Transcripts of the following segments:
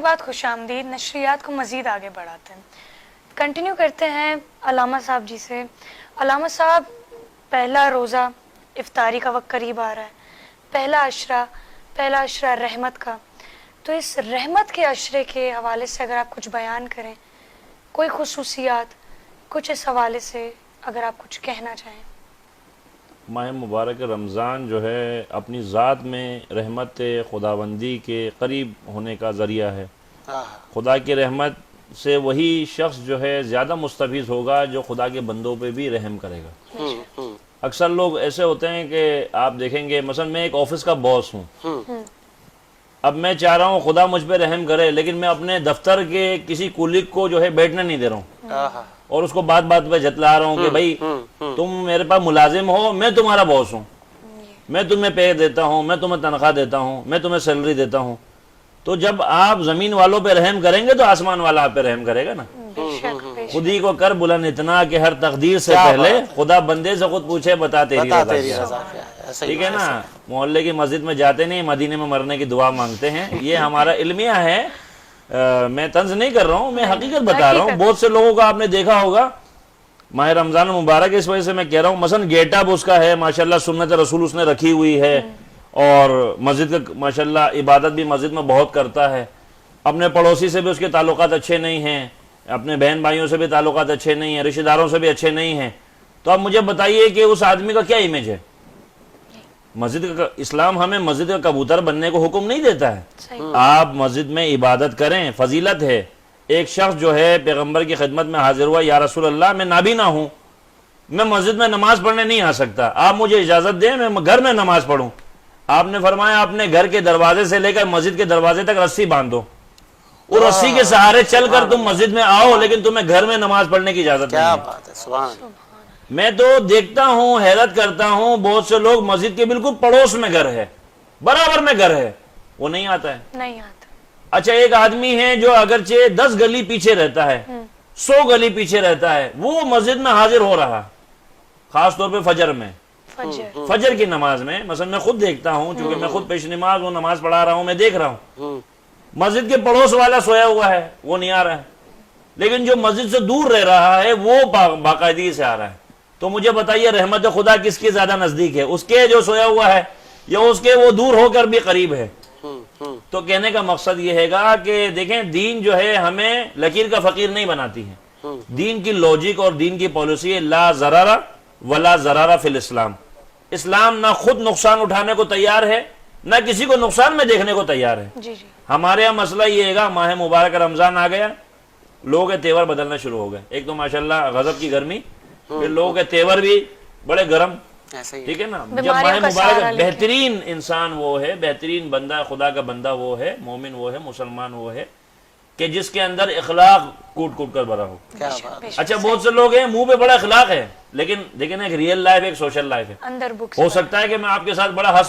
بعد خوش آمدید. نشریات کو مزید آگے بڑھاتے ہیں, کنٹینیو کرتے ہیں علامہ صاحب جی سے. علامہ صاحب, پہلا روزہ افطاری کا وقت قریب آ رہا ہے, پہلا عشرہ رحمت کا, تو اس رحمت کے عشرے کے حوالے سے اگر آپ کچھ بیان کریں, کوئی خصوصیات کچھ اس حوالے سے اگر آپ کچھ کہنا چاہیں. ماہ مبارک رمضان جو ہے اپنی ذات میں رحمت خداوندی کے قریب ہونے کا ذریعہ ہے. خدا کی رحمت سے وہی شخص جو ہے زیادہ مستفیض ہوگا جو خدا کے بندوں پہ بھی رحم کرے گا. اکثر لوگ ایسے ہوتے ہیں کہ آپ دیکھیں گے, مثلا میں ایک آفس کا باس ہوں, اب میں چاہ رہا ہوں خدا مجھ پہ رحم کرے, لیکن میں اپنے دفتر کے کسی کولیگ کو جو ہے بیٹھنے نہیں دے رہا ہوں, اور اس کو بات بات پہ جتلا رہا ہوں کہ بھائی تم میرے پاس ملازم ہو, میں تمہارا باس ہوں, میں تمہیں پے دیتا ہوں, میں تمہیں تنخواہ دیتا ہوں, میں تمہیں سیلری دیتا ہوں. تو جب آپ زمین والوں پہ رحم کریں گے تو آسمان والا آپ پہ رحم کرے گا نا. خودی کو کر بلند اتنا کہ ہر تقدیر سے پہلے خدا بندے سے خود پوچھے بتا تیری رضا. ٹھیک ہے نا, محلے کی مسجد میں جاتے نہیں, مدینے میں مرنے کی دعا مانگتے ہیں. یہ ہمارا علمیہ ہے, میں طنز نہیں کر رہا ہوں, میں حقیقت بتا رہا ہوں. بہت سے لوگوں کو آپ نے دیکھا ہوگا ماہ رمضان مبارک, اس وجہ سے میں کہہ رہا ہوں, مثلا گیٹ اپ اس کا ہے ماشاءاللہ, سنت رسول اس نے رکھی ہوئی ہے, اور مسجد کا ماشاءاللہ عبادت بھی مسجد میں بہت کرتا ہے. اپنے پڑوسی سے بھی اس کے تعلقات اچھے نہیں ہیں, اپنے بہن بھائیوں سے بھی تعلقات اچھے نہیں ہیں, رشتہ داروں سے بھی اچھے نہیں ہیں. تو اب مجھے بتائیے کہ اس آدمی کا کیا امیج ہے. مسجد کا اسلام ہمیں مسجد کا کبوتر بننے کو حکم نہیں دیتا ہے. آپ مسجد میں عبادت کریں, فضیلت ہے. ایک شخص جو ہے پیغمبر کی خدمت میں حاضر ہوا, یا رسول اللہ میں نابینا ہوں, میں مسجد میں نماز پڑھنے نہیں آ سکتا, آپ مجھے اجازت دیں میں گھر میں نماز پڑھوں. آپ نے فرمایا اپنے گھر کے دروازے سے لے کر مسجد کے دروازے تک رسی باندھو, اور رسی کے سہارے چل کر تم مسجد میں آؤ, لیکن تمہیں گھر میں نماز پڑھنے کی اجازت نہیں ہے. میں تو دیکھتا ہوں, حیرت کرتا ہوں, بہت سے لوگ مسجد کے بالکل پڑوس میں گھر ہے, برابر میں گھر ہے, وہ نہیں آتا ہے. نہیں آتا. اچھا, ایک آدمی ہے جو اگرچہ 10 گلی پیچھے رہتا ہے, 100 گلی پیچھے رہتا ہے, وہ مسجد میں حاضر ہو رہا, خاص طور پہ فجر میں, فجر کی نماز میں. مثلا میں خود دیکھتا ہوں, چونکہ میں خود پیش نماز ہوں, نماز پڑھا رہا ہوں, میں دیکھ رہا ہوں مسجد کے پڑوس والا سویا ہوا ہے, وہ نہیں آ رہا ہے, لیکن جو مسجد سے دور رہ رہا ہے وہ باقاعدگی سے آ رہا ہے. تو مجھے بتائیے رحمت خدا کس کی زیادہ نزدیک ہے, اس کے جو سویا ہوا ہے, یا اس کے وہ دور ہو کر بھی قریب ہے. تو کہنے کا مقصد یہ ہے گا کہ دیکھیں, دین جو ہے ہمیں لکیر کا فقیر نہیں بناتی ہے. دین کی لوجک اور دین کی پالیسی ہے لا ضرر ولا ضرر فی الاسلام. اسلام نہ خود نقصان اٹھانے کو تیار ہے, نہ کسی کو نقصان میں دیکھنے کو تیار ہے. ہمارے یہاں مسئلہ یہ ہے گا, ماہ مبارک رمضان آ گیا, لوگوں کے تیور بدلنا شروع ہو گئے. ایک تو ماشاءاللہ غضب کی گرمی, پھر لوگوں کے تیور بھی بڑے گرم. ٹھیک ہے نا, جب ماہ مبارک بہترین انسان وہ ہے, بہترین بندہ خدا کا بندہ وہ ہے, مومن وہ ہے, مسلمان وہ ہے کہ جس کے اندر اخلاق کوٹ کوٹ کر بھرا ہو. اچھا, بہت سے لوگ ہیں منہ پہ بڑا اخلاق ہے, لیکن ایک ریئل لائف, ایک سوشل لائف ہے. ہو سکتا ہے کہ میں آپ کے ساتھ بڑا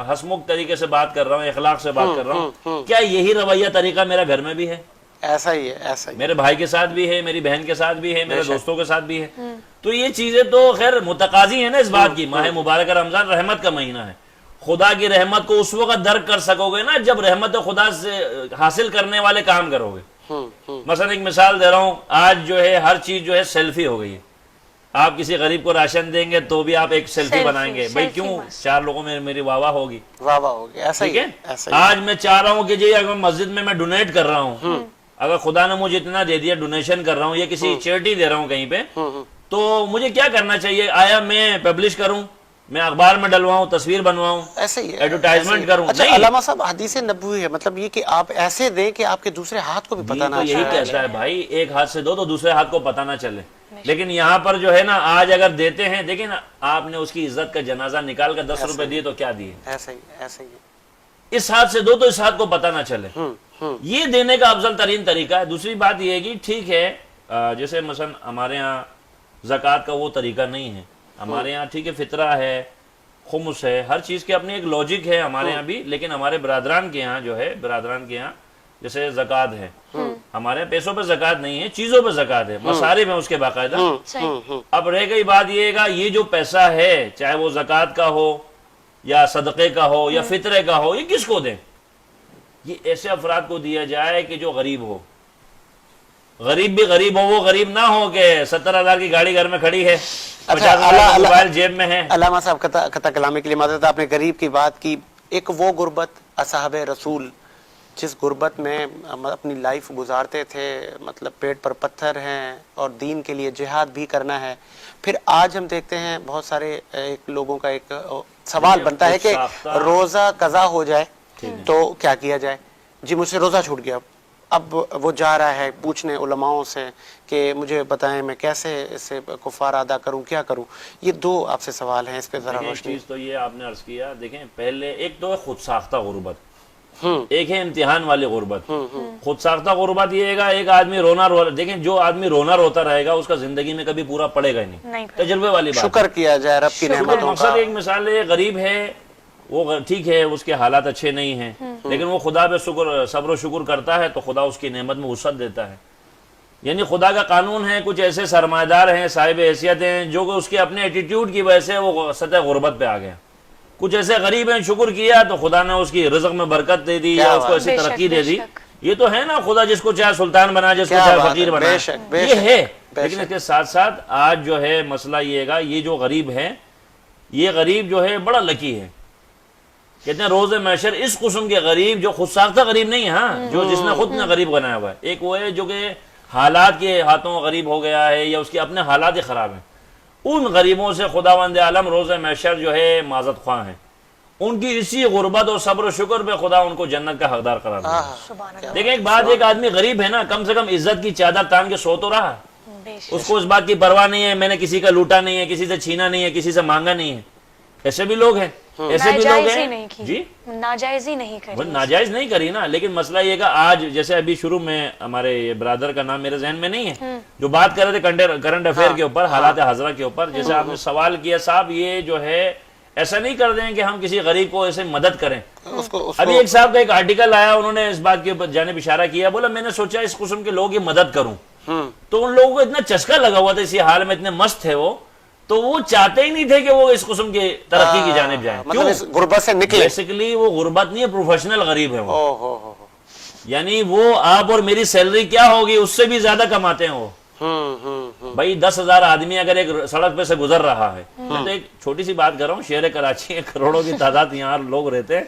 ہسمکھ طریقے سے بات کر رہا ہوں, اخلاق سے بات کر رہا ہوں, کیا یہی رویہ طریقہ میرا گھر میں بھی ہے؟ ایسا ہی ہے, ایسا ہی میرے بھائی کے ساتھ بھی ہے, میری بہن کے ساتھ بھی ہے, میرے دوستوں کے ساتھ بھی ہے. تو یہ چیزیں تو خیر متقاضی ہیں نا اس بات کی. ماہ مبارک رمضان رحمت کا مہینہ ہے. خدا کی رحمت کو اس وقت درک کر سکو گے نا جب رحمت خدا سے حاصل کرنے والے کام کرو گے. مثلا ایک مثال دے رہا ہوں, آج جو ہے ہر چیز جو ہے سیلفی ہو گئی ہے. آپ کسی غریب کو راشن دیں گے تو بھی آپ ایک سیلفی بنائیں گے, بھائی کیوں, 4 لوگوں میں میری واہ واہ ہوگی. ایسا ہی ہے. آج میں چاہ رہا ہوں کہ جی اگر مسجد میں ڈونیٹ کر رہا ہوں, اگر خدا نے مجھے اتنا دے دیا, ڈونیشن کر رہا ہوں یا کسی چیریٹی دے رہا ہوں کہیں پہ, تو مجھے کیا کرنا چاہیے؟ آیا میں پبلش کروں, میں اخبار میں ڈلواؤں, تصویر بنواؤں, ایسے ہی ایڈورٹائزمنٹ کروں؟ اچھا علامہ صاحب, حدیث نبوی ہے, مطلب یہ کہ آپ ایسے دیں کہ آپ کے دوسرے ہاتھ کو بھی پتہ نہ چلے. یہی کہتا ہے بھائی, ایک ہاتھ سے دو تو دوسرے ہاتھ کو پتہ نہ چلے. لیکن یہاں پر جو ہے نا, آج اگر دیتے ہیں, دیکھیں نا, آپ نے اس کی عزت کا جنازہ نکال کر 10 روپے دیے تو کیا دیے؟ ایسا ہی. اس ہاتھ سے دو تو اس ہاتھ کو پتہ نہ چلے. یہ دینے کا افضل ترین طریقہ ہے. دوسری بات یہ ہے کہ ٹھیک ہے, جیسے مثلا ہمارے ہاں زکوٰۃ کا وہ طریقہ نہیں ہے. ہمارے یہاں ٹھیک ہے فطرہ ہے, خمس ہے, ہر چیز کی اپنی ایک لوجک ہے ہمارے یہاں بھی. لیکن ہمارے برادران کے یہاں جو ہے, برادران کے یہاں جیسے زکوٰۃ ہے, ہمارے یہاں پیسوں پہ زکوٰۃ نہیں ہے, چیزوں پہ زکوٰۃ ہے, مصارف ہیں اس کے باقاعدہ. اب رہ گئی بات یہ گا, یہ جو پیسہ ہے, چاہے وہ زکوٰۃ کا ہو یا صدقے کا ہو یا فطرے کا ہو, یہ کس کو دیں؟ یہ ایسے افراد کو دیا جائے کہ جو غریب ہو، غریب بھی غریب ہو، وہ غریب نہ ہو کہ 70,000 کی گاڑی گھر میں کھڑی ہے، 50,000 کا موبائل جیب میں ہے۔ علامہ صاحب قطع کلامی کے لیے معذرت، آپ نے غریب کی بات کی، ایک وہ غربت اصحاب رسول جس غربت میں اپنی لائف گزارتے تھے، مطلب پیٹ پر پتھر ہیں اور دین کے لیے جہاد بھی کرنا ہے، پھر آج ہم دیکھتے ہیں بہت سارے لوگوں کا ایک سوال بنتا ہے کہ روزہ قضا ہو جائے تو کیا کیا جائے؟ جی مجھ سے روزہ چھوٹ گیا، اب وہ جا رہا ہے پوچھنے علماؤں سے کہ مجھے بتائیں میں کیسے اس سے کفارہ ادا کروں، کیا کروں؟ یہ دو آپ سے سوال ہیں، اس پہ ذرا ایک روشنی۔ چیز تو یہ آپ نے عرض کیا، دیکھیں پہلے ایک تو ہے خود ساختہ غربت، ایک ہے امتحان والی غربت۔ خود ساختہ غربت یہ ہے گا ایک آدمی دیکھیں جو آدمی رونا روتا رہے گا اس کا زندگی میں کبھی پورا پڑے گا ہی نہیں، تجربے والی بات۔ شکر کیا جائے رب کی نعمتوں کا۔ مقصد ایک مثال ہے، غریب ہے وہ ٹھیک ہے، اس کے حالات اچھے نہیں ہیں، لیکن وہ خدا پہ صبر و شکر کرتا ہے تو خدا اس کی نعمت میں وسعت دیتا ہے۔ یعنی خدا کا قانون ہے، کچھ ایسے سرمایہ دار ہیں، صاحب حیثیت ہیں، جو کہ اس کے اپنے ایٹیٹیوڈ کی وجہ سے وہ سطح غربت پہ آ گیا۔ کچھ ایسے غریب ہیں، شکر کیا تو خدا نے اس کی رزق میں برکت دے دی یا اس کو ایسی ترقی دے دی۔ یہ تو ہے نا، خدا جس کو چاہے سلطان بنا، جس کو چاہے فقیر بنا، یہ ہے۔ لیکن اس کے ساتھ ساتھ آج جو ہے مسئلہ یہ گا، یہ جو غریب ہے، یہ غریب جو ہے بڑا لکی ہے۔ کہتے ہیں روز محشر اس قسم کے غریب جو خود ساختہ غریب نہیں ہے، ہاں جو جس نے خود نے غریب بنایا ہوا ہے، ایک وہ ہے جو کہ حالات کے ہاتھوں غریب ہو گیا ہے یا اس کے اپنے حالات ہی خراب ہیں، ان غریبوں سے خداوند عالم روز محشر جو ہے معذرت خواہ ہیں، ان کی اسی غربت اور صبر و شکر پہ خدا ان کو جنت کا حقدار قرار دے۔ دیکھیں ایک بات، ایک آدمی غریب ہے نا، کم سے کم عزت کی چادر تان کے سو تو رہا، اس کو اس بات کی پرواہ نہیں ہے میں نے کسی کا لوٹا نہیں ہے، کسی سے چھینا نہیں ہے، کسی سے مانگا نہیں ہے۔ ایسے بھی لوگ ہیں، ایسے بھی لوگ ہیں جی ناجائز ہی نہیں کری، ناجائز نہیں کری نا، لیکن مسئلہ یہ کہ آج جیسے ابھی شروع میں ہمارے برادر کا نام میرے ذہن میں نہیں ہے، جو بات کر رہے تھے کرنٹ افیئر کے اوپر، حالات حاضرہ کے اوپر، جیسے آپ نے سوال کیا صاحب، یہ جو ہے ایسا نہیں کر دیں کہ ہم کسی غریب کو ایسے مدد کریں۔ ابھی ایک صاحب کا ایک آرٹیکل آیا، انہوں نے اس بات کی جانب اشارہ کیا، بولا میں نے سوچا اس قسم کے لوگ کی مدد کروں، تو ان لوگوں کو اتنا چسکا لگا ہوا تھا اسی حال میں، اتنے مست تھے وہ، تو وہ چاہتے ہی نہیں تھے کہ وہ اس قسم کی ترقی کی جانب جائیں۔ مطلب اس غربت سے نکلے۔ بیسیکلی وہ غربت نہیں ہے، پروفیشنل غریب ہے وہ، یعنی وہ آپ اور میری سیلری کیا ہوگی اس سے بھی زیادہ کماتے ہیں وہ۔ بھائی 10,000 آدمی اگر ایک سڑک پہ سے گزر رہا ہے، میں تو ایک چھوٹی سی بات کر رہا ہوں، شہر کراچی کروڑوں کی تعداد یہاں لوگ رہتے ہیں،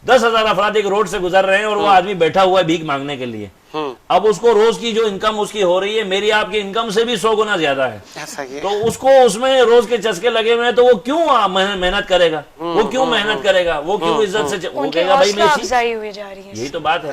10,000 افراد ایک روڈ سے گزر رہے ہیں اور وہ آدمی بیٹھا ہوا ہے بھیک مانگنے کے لیے، اب اس کو روز کی جو انکم اس کی ہو رہی ہے میری آپ کی انکم سے بھی 100 گنا زیادہ ہے، تو اس کو اس میں روز کے چسکے لگے ہوئے ہیں، تو وہ کیوں محنت کرے گا، وہ کیوں محنت کرے گا، وہ کیوں عزت سے وہ کہے گا بھائی میں یہی تو بات ہے۔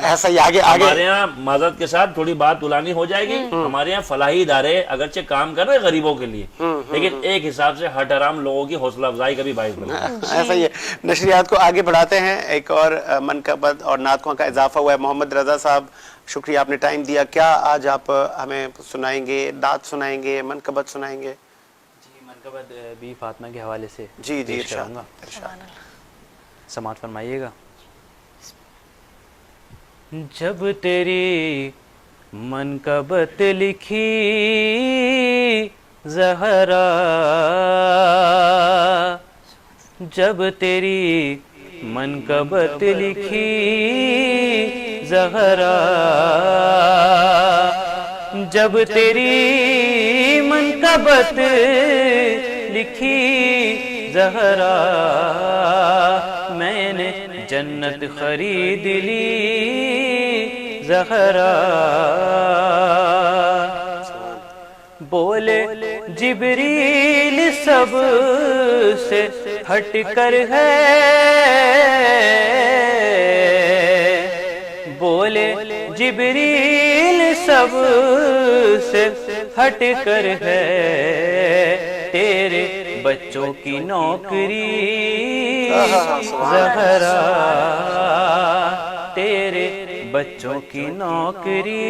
ہمارے یہاں معذرت کے ساتھ تھوڑی بات تلانی ہو جائے گی، ہمارے یہاں فلاحی ادارے اگرچہ کام کر رہے غریبوں کے لیے، لیکن ایک حساب سے ہٹ حرام لوگوں کی حوصلہ افزائی کا بھی باعث بنا۔ ایسا ہی ہے۔ نشریات کو آگے بڑھاتے ہیں، ایک اور منقبت اور نعتوں کا اضافہ ہوا ہے۔ محمد رضا صاحب شکریہ آپ نے ٹائم دیا، کیا آج آپ ہمیں سنائیں گے؟ نعت سنائیں گے، منقبت سنائیں گے؟ جی منقبت بی فاطمہ کے حوالے سے جی جی پیش کروں گا، سماعت فرمائیے گا۔ جب تیری منقبت لکھی زہرا، جب تیری منقبت لکھی زہرا، جب تیری منقبت لکھی زہرا، میں نے جنت خرید لی زہرا، بولے جبریل سب سے ہٹ کر ہے، بولے جبریل سب سے ہٹ کر ہے، تیرے بچوں کی نوکری زہرا، تیرے بچوں کی نوکری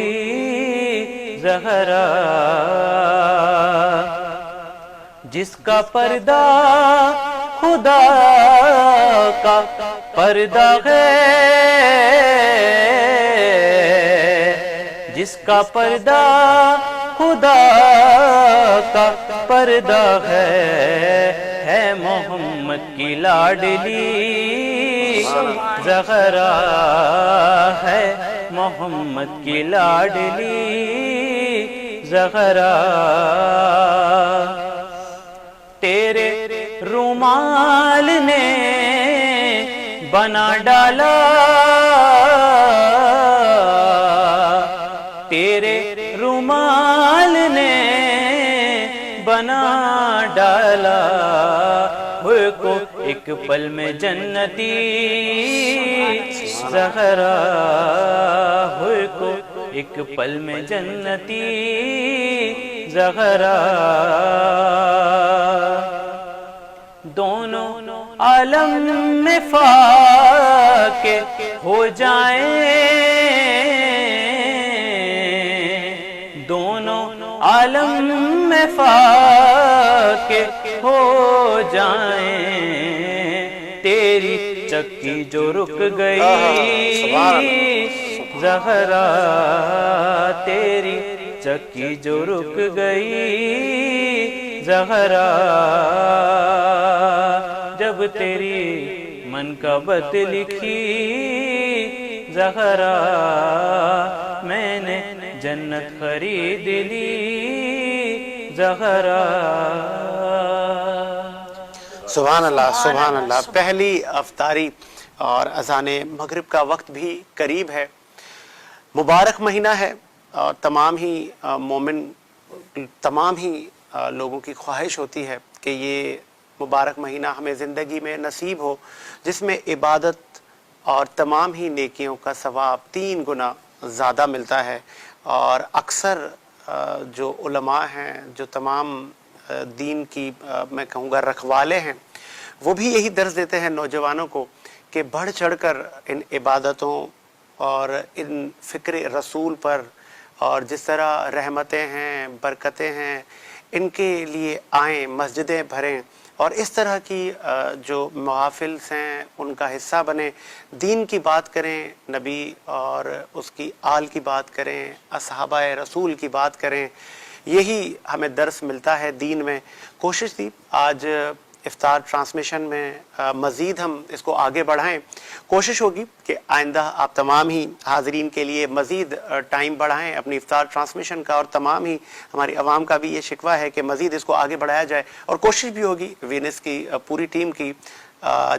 زہرا، جس کا پردہ خدا کا پردہ ہے، جس کا پردہ خدا کا پردہ ہے محمد کی لاڈلی زہرا ہے محمد کی لاڈلی زہرا، تیرے رومال نے بنا ڈالا، تیرے رومال نے بنا ڈالا، ہوئے کو ایک پل میں جنتی زہرا، ہوئے کو ایک پل میں جنتی زہرا، دونوں عالم میں فاقے ہو جائیں، دونوں عالم میں فاقے ہو جائیں، تیری چکی جو رک گئی زہرا، تیری چکی جو رک گئی زہرا، جب تیری منقبت لکھی زہرا، میں نے جنت خرید لی زہرا۔ سبحان اللہ سبحان اللہ۔ پہلی افطاری اور اذان مغرب کا وقت بھی قریب ہے، مبارک مہینہ ہے، اور تمام ہی مومن، تمام ہی لوگوں کی خواہش ہوتی ہے کہ یہ مبارک مہینہ ہمیں زندگی میں نصیب ہو، جس میں عبادت اور تمام ہی نیکیوں کا ثواب 3 گنا زیادہ ملتا ہے۔ اور اکثر جو علماء ہیں، جو تمام دین کی میں کہوں گا رکھوالے ہیں، وہ بھی یہی درس دیتے ہیں نوجوانوں کو کہ بڑھ چڑھ کر ان عبادتوں اور ان فکر رسول پر، اور جس طرح رحمتیں ہیں، برکتیں ہیں، ان کے لیے آئیں، مسجدیں بھریں، اور اس طرح کی جو محافل ہیں ان کا حصہ بنیں، دین کی بات کریں، نبی اور اس کی آل کی بات کریں، اصحابہ رسول کی بات کریں، یہی ہمیں درس ملتا ہے دین میں۔ کوشش تھی آج افطار ٹرانسمیشن میں مزید ہم اس کو آگے بڑھائیں، کوشش ہوگی کہ آئندہ آپ تمام ہی حاضرین کے لیے مزید ٹائم بڑھائیں اپنی افطار ٹرانسمیشن کا، اور تمام ہی ہماری عوام کا بھی یہ شکوہ ہے کہ مزید اس کو آگے بڑھایا جائے، اور کوشش بھی ہوگی وینس کی پوری ٹیم کی،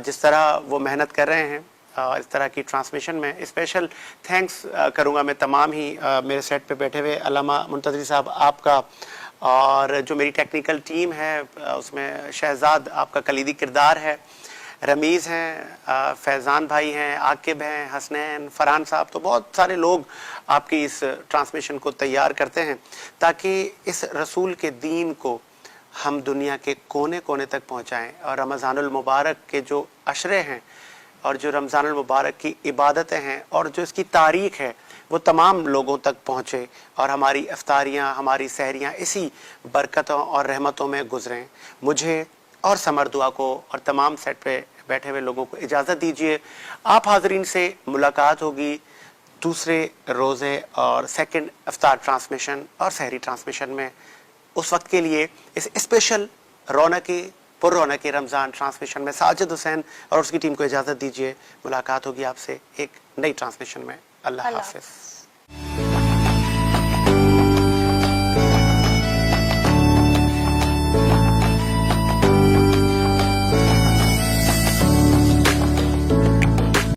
جس طرح وہ محنت کر رہے ہیں اس طرح کی ٹرانسمیشن میں۔ اسپیشل تھینکس کروں گا میں تمام ہی میرے سیٹ پہ بیٹھے ہوئے علامہ منتظری صاحب آپ کا، اور جو میری ٹیکنیکل ٹیم ہے اس میں شہزاد آپ کا کلیدی کردار ہے، رمیز ہیں، فیضان بھائی ہیں، عاقب ہیں، حسنین، فرحان صاحب، تو بہت سارے لوگ آپ کی اس ٹرانسمیشن کو تیار کرتے ہیں تاکہ اس رسول کے دین کو ہم دنیا کے کونے کونے تک پہنچائیں، اور رمضان المبارک کے جو عشرے ہیں اور جو رمضان المبارک کی عبادتیں ہیں اور جو اس کی تاریخ ہے وہ تمام لوگوں تک پہنچے، اور ہماری افطاریاں، ہماری سحریاں اسی برکتوں اور رحمتوں میں گزریں۔ مجھے اور سمر دعا کو اور تمام سیٹ پہ بیٹھے ہوئے لوگوں کو اجازت دیجیے، آپ حاضرین سے ملاقات ہوگی دوسرے روزے اور سیکنڈ افطار ٹرانسمیشن اور سحری ٹرانسمیشن میں۔ اس وقت کے لیے اس اسپیشل پر رونق رمضان ٹرانسمیشن میں ساجد حسین اور اس کی ٹیم کو اجازت دیجیے، ملاقات ہوگی آپ سے ایک نئی ٹرانسمیشن میں۔ اللہ حافظ۔